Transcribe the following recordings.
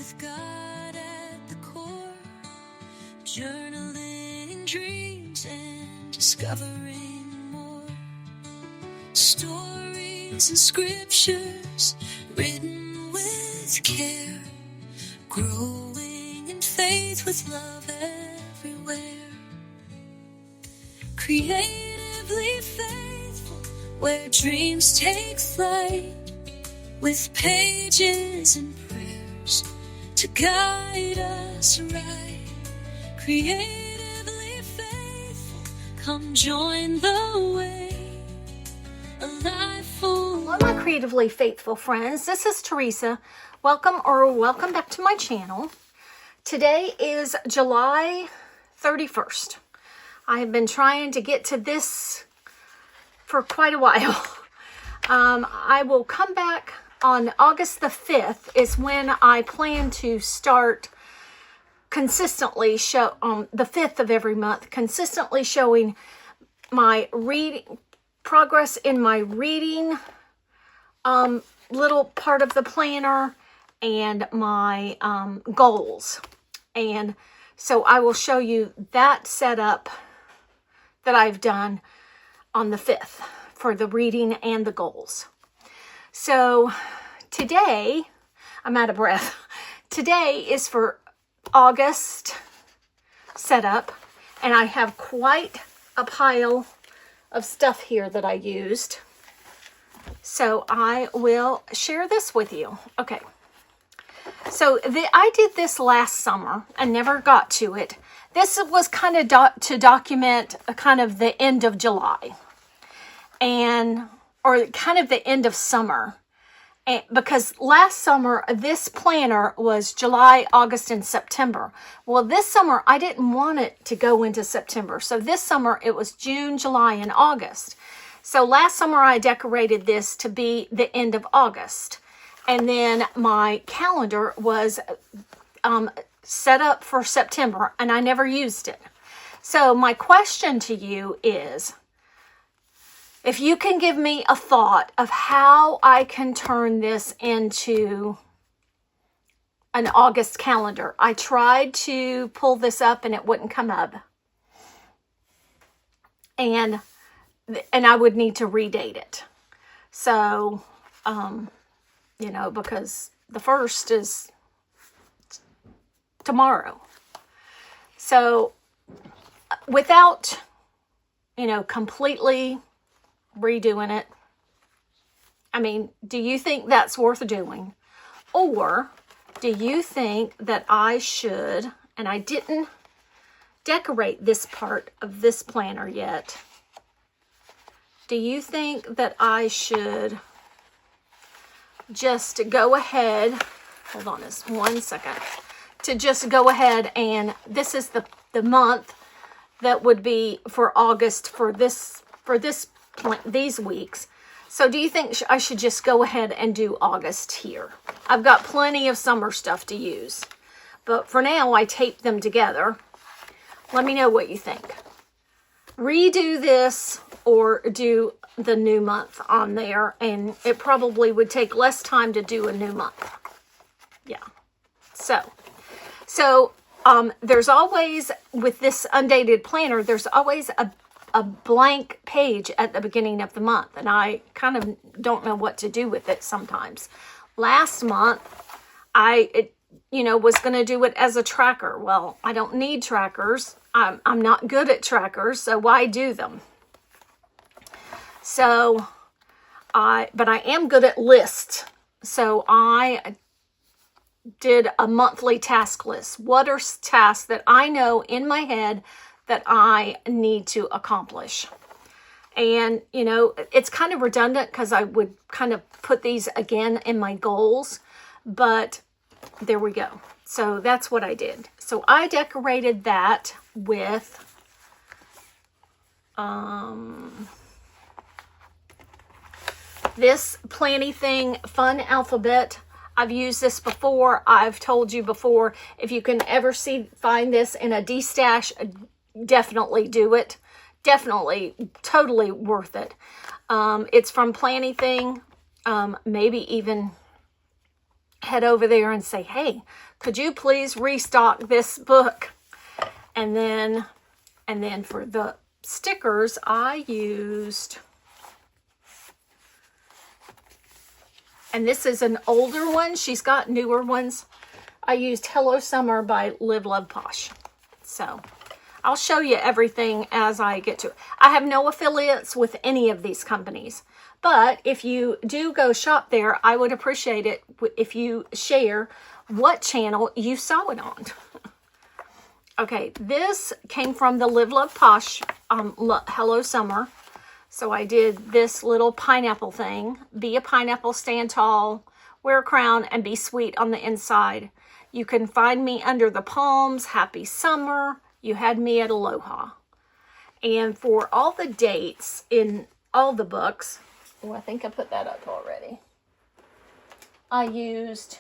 with God at the core, journaling dreams and discovering more. Stories and scriptures written with care, growing in faith with love everywhere. Creatively faithful, where dreams take flight, with pages and prayers to guide us right. Creatively faithful, come join the way. A life full. Hello, my creatively faithful friends. This is Teresa. Welcome back to my channel. Today is July 31st. I have been trying to get to this for quite a while. I will come back on August the 5th is when I plan to start consistently the 5th of every month, consistently showing my progress in my reading little part of the planner and my goals. And so I will show you that setup that I've done on the 5th for the reading and the goals. So today, I'm out of breath. Today is for August setup, and I have quite a pile of stuff here that I used. So I will share this with you. Okay. So I did this last summer and never got to it. This was kind of to document kind of the end of July or kind of the end of summer. And because last summer, this planner was July, August, and September. Well, this summer, I didn't want it to go into September. So this summer, it was June, July, and August. So last summer, I decorated this to be the end of August. And then my calendar was set up for September, and I never used it. So my question to you is, if you can give me a thought of how I can turn this into an August calendar. I tried to pull this up and it wouldn't come up. And I would need to redate it. So, because the 1st is tomorrow. So without, completely redoing it, I mean, do you think that's worth doing? Or do you think that I should, and I didn't decorate this part of this planner yet, do you think that I should just go ahead, hold on just 1 second, to just go ahead and this is the month that would be for August for these weeks. So do you think I should just go ahead and do August here? I've got plenty of summer stuff to use, but for now I taped them together. Let me know what you think. Redo this or do the new month on there, and it probably would take less time to do a new month. Yeah. So there's always, with this undated planner, there's always a blank page at the beginning of the month, and I kind of don't know what to do with it sometimes. Last month, I was going to do it as a tracker. Well, I don't need trackers. I'm not good at trackers, so why do them? So, but I am good at lists. So I did a monthly task list. What are tasks that I know in my head that I need to accomplish? And, it's kind of redundant because I would kind of put these again in my goals, but there we go. So that's what I did. So I decorated that with, this Planny Thing Fun Alphabet. I've used this before. I've told you before, if you can ever find this in a D-stash, definitely do it. Definitely, totally worth it. It's from Planny Thing. Maybe even head over there and say, hey, could you please restock this book? And then for the stickers, I used, and this is an older one. She's got newer ones. I used Hello Summer by Live Love Posh. So I'll show you everything as I get to it. I have no affiliates with any of these companies, but if you do go shop there, I would appreciate it if you share what channel you saw it on. Okay, this came from the Live Love Posh Hello Summer. So I did this little pineapple thing. Be a pineapple, stand tall, wear a crown, and be sweet on the inside. You can find me under the palms. Happy summer. You had me at Aloha. And for all the dates in all the books, oh, I think I put that up already. I used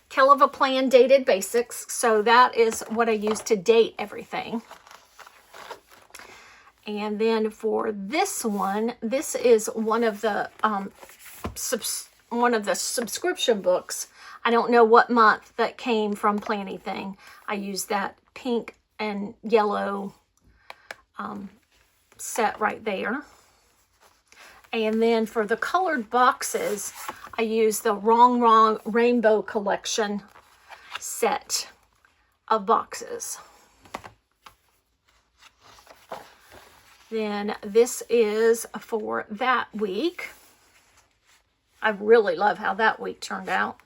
Keleva Plan Dated Basics. So that is what I use to date everything. And then for this one, this is one of the subscription books. I don't know what month that came from Planything. I used that pink and yellow set right there. And then for the colored boxes, I used the Wrong Wrong Rainbow Collection set of boxes. Then this is for that week. I really love how that week turned out.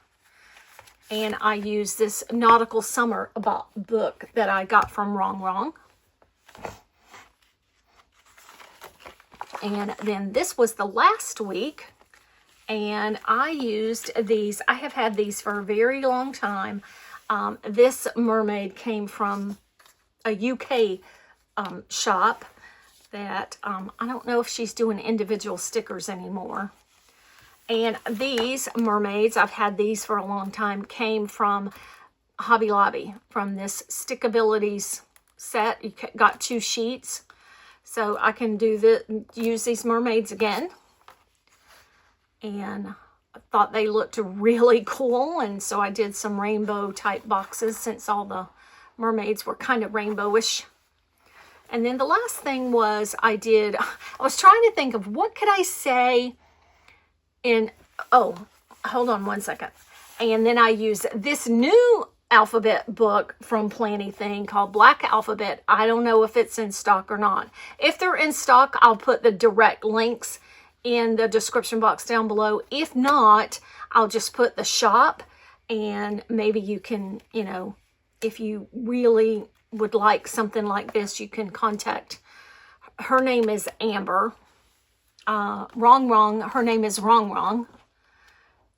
And I used this Nautical Summer book that I got from Wrong Wrong. And then this was the last week. And I used these. I have had these for a very long time. This mermaid came from a UK shop that I don't know if she's doing individual stickers anymore. And these mermaids, I've had these for a long time, came from Hobby Lobby, from this Stickabilities set. You got 2 sheets. So I can use these mermaids again. And I thought they looked really cool. And so I did some rainbow type boxes since all the mermaids were kind of rainbowish. And then the last thing was I was trying to think of what could I say hold on one second. And then I used this new alphabet book from Planything called Black Alphabet. I don't know if it's in stock or not. If they're in stock, I'll put the direct links in the description box down below. If not, I'll just put the shop, and maybe you can, if you really would like something like this, you can contact. Her name is Amber. Wrong Wrong, her name is Wrong Wrong.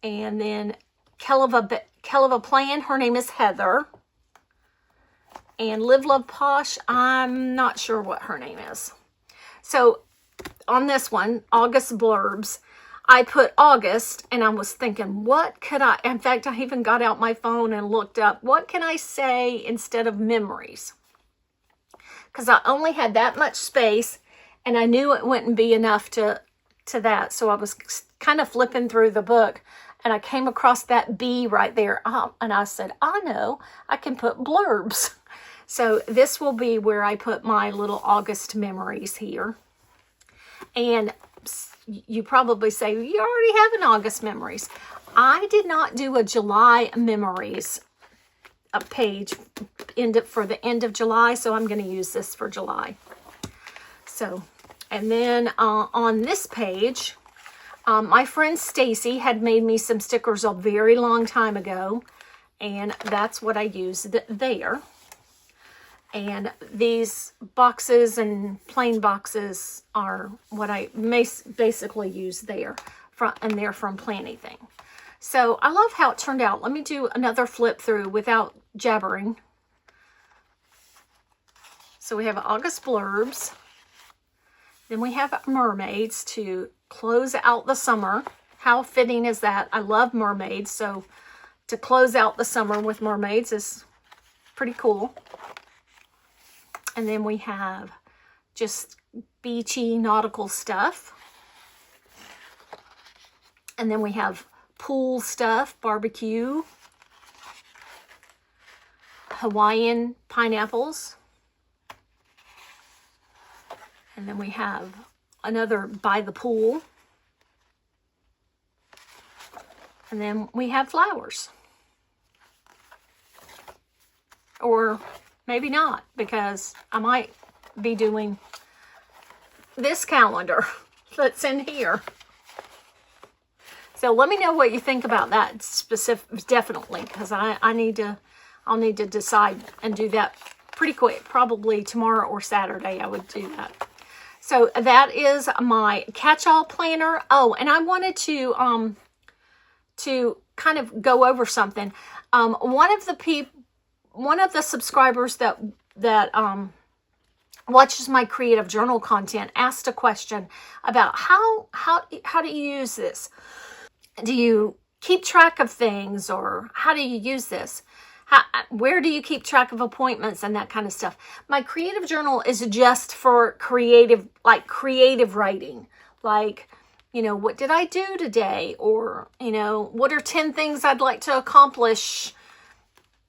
And then Keleva Plan, her name is Heather. And Live Love Posh, I'm not sure what her name is. So on this one, August blurbs, I put August, and I was thinking, what could in fact, I even got out my phone and looked up, what can I say instead of memories? Because I only had that much space, and I knew it wouldn't be enough to that. So I was kind of flipping through the book, and I came across that B right there. And I said, I know, I can put blurbs. So this will be where I put my little August memories here. And you probably say, you already have an August memories. I did not do a July memories page for the end of July, so I'm going to use this for July. So, and then on this page, my friend Stacy had made me some stickers a very long time ago, and that's what I used there. And these boxes and plain boxes are what I basically use there, and they're from Planything. So I love how it turned out. Let me do another flip through without jabbering. So we have August blurbs. Then we have mermaids to close out the summer. How fitting is that? I love mermaids, so to close out the summer with mermaids is pretty cool. And then we have just beachy nautical stuff. And then we have pool stuff, barbecue, Hawaiian pineapples. And then we have another by the pool. And then we have flowers. Or maybe not, because I might be doing this calendar that's in here. So let me know what you think about that specific, definitely, because I'll need to decide and do that pretty quick. Probably tomorrow or Saturday I would do that. So that is my catch-all planner. Oh, and I wanted to kind of go over something. One of the subscribers that watches my creative journal content asked a question about how do you use this? Do you keep track of things, or how do you use this? Where do you keep track of appointments and that kind of stuff? My creative journal is just for creative writing. Like, you know, what did I do today? Or, you know, what are 10 things I'd like to accomplish,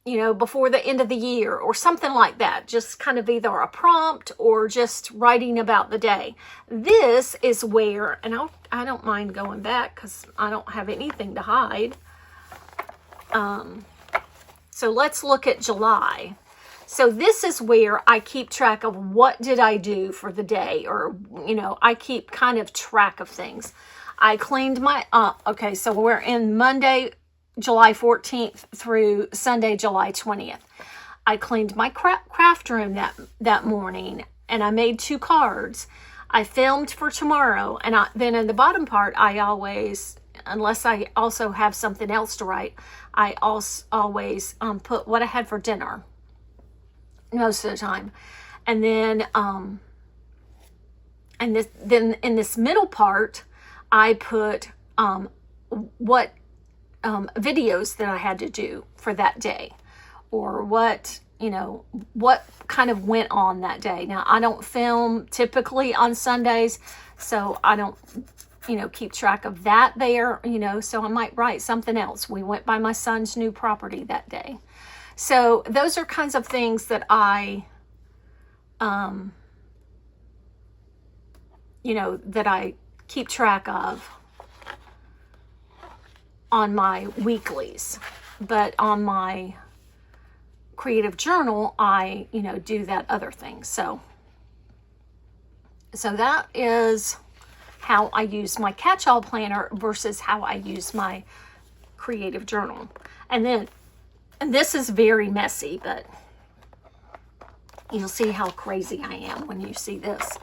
you know, before the end of the year, or something like that. Just kind of either a prompt or just writing about the day. This is where, and I don't mind going back because I don't have anything to hide. So let's look at July. So this is where I keep track of what did I do for the day, or, you know, I keep kind of track of things. I cleaned my, okay, so we're in Monday, July 14th through Sunday, July 20th. I cleaned my craft room that morning, and I made 2 cards. I filmed for tomorrow, and then in the bottom part, I always, unless I also have something else to write, I always put what I had for dinner most of the time. And then then in this middle part, I put what videos that I had to do for that day, or what, you know, what kind of went on that day. Now, I don't film typically on Sundays, so I don't, you know, keep track of that there, you know, so I might write something else. We went by my son's new property that day. So those are kinds of things that I, you know, that I keep track of on my weeklies. But on my creative journal, I, you know, do that other thing. So that is how I use my catch-all planner versus how I use my creative journal. And this is very messy, but you'll see how crazy I am when you see this.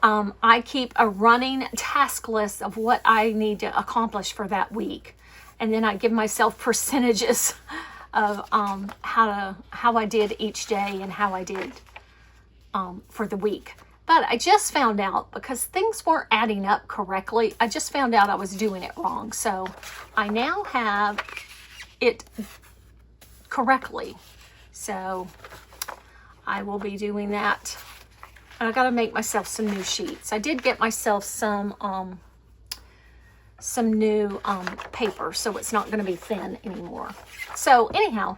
I keep a running task list of what I need to accomplish for that week. And then I give myself percentages of how I did each day and how I did for the week. But I just found out, because things weren't adding up correctly, I just found out I was doing it wrong. So I now have it correctly. So I will be doing that. And I got to make myself some new sheets. I did get myself some new paper, so it's not going to be thin anymore. So anyhow,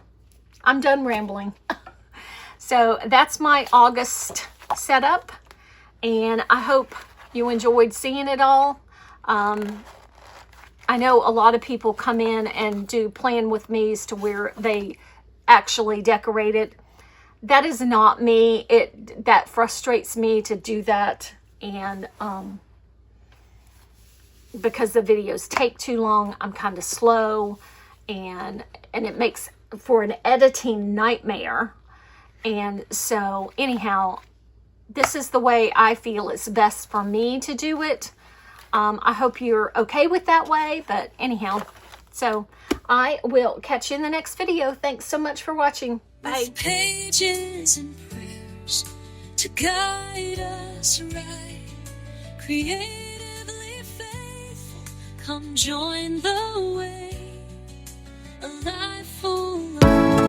I'm done rambling. So that's my August setup, and I hope you enjoyed seeing it all. I know a lot of people come in and do plan with me's to where they actually decorate it. That is not me. That frustrates me to do that, and because the videos take too long, I'm kind of slow, and it makes for an editing nightmare. And so anyhow, this is the way I feel it's best for me to do it. I hope you're okay with that way, but anyhow, so I will catch you in the next video. Thanks so much for watching. Bye. With pages and prayers to guide us right, creatively faithful, come join the way, a life full